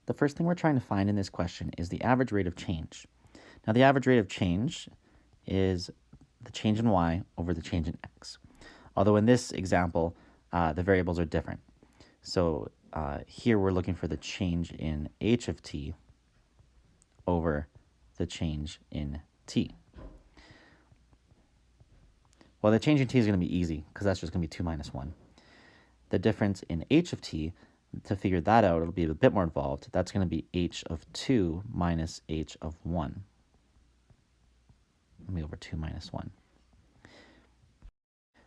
the first thing we're trying to find in this question is the average rate of change. Now, the average rate of change is the change in y over the change in x. Although in this example, the variables are different. So here we're looking for the change in h of t over the change in t. Well, the change in t is going to be easy because that's just going to be 2 minus 1. The difference in h of t, to figure that out, it'll be a bit more involved. That's going to be h of 2 minus h of 1. It'll be over 2 minus 1.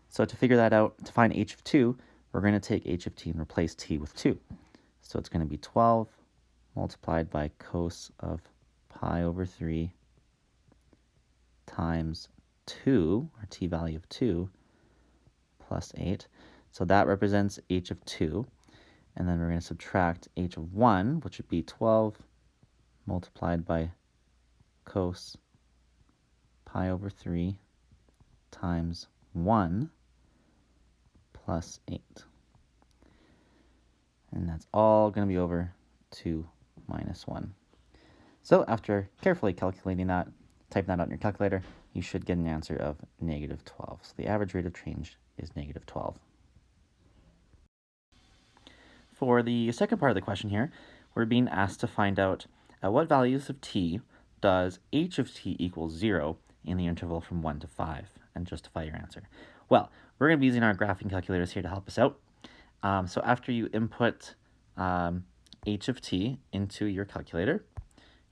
So to figure that out, to find h of 2, we're going to take h of t and replace t with 2. So it's going to be 12 multiplied by cos of pi over 3 times 2, or t value of 2, plus 8. So that represents h of 2. And then we're going to subtract h of 1, which would be 12 multiplied by cos pi over 3 times 1 plus 8. And that's all going to be over 2 minus 1. So after carefully calculating that, typing that out in your calculator, you should get an answer of negative 12. So the average rate of change is negative 12. For the second part of the question here, we're being asked to find out at what values of t does h of t equal 0 in the interval from 1 to 5, and justify your answer. Well, we're going to be using our graphing calculators here to help us out. So after you input h of t into your calculator,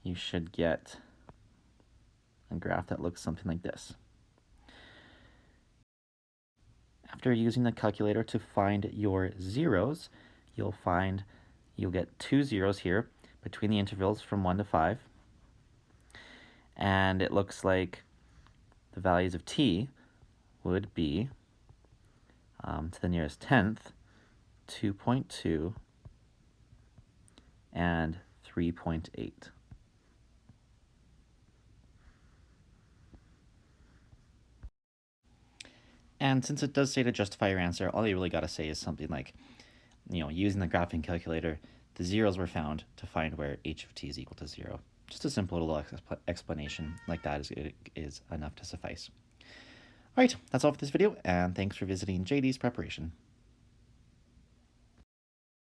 you should get a graph that looks something like this. After using the calculator to find your zeros, you'll get 2 zeros here between the intervals from 1 to 5. And it looks like the values of t would be, to the nearest tenth, 2.2 and 3.8. And since it does say to justify your answer, all you really got to say is something like, using the graphing calculator, the zeros were found to find where h of t is equal to 0. Just a simple little explanation like that is enough to suffice. All right, that's all for this video, and thanks for visiting JD's Preparation.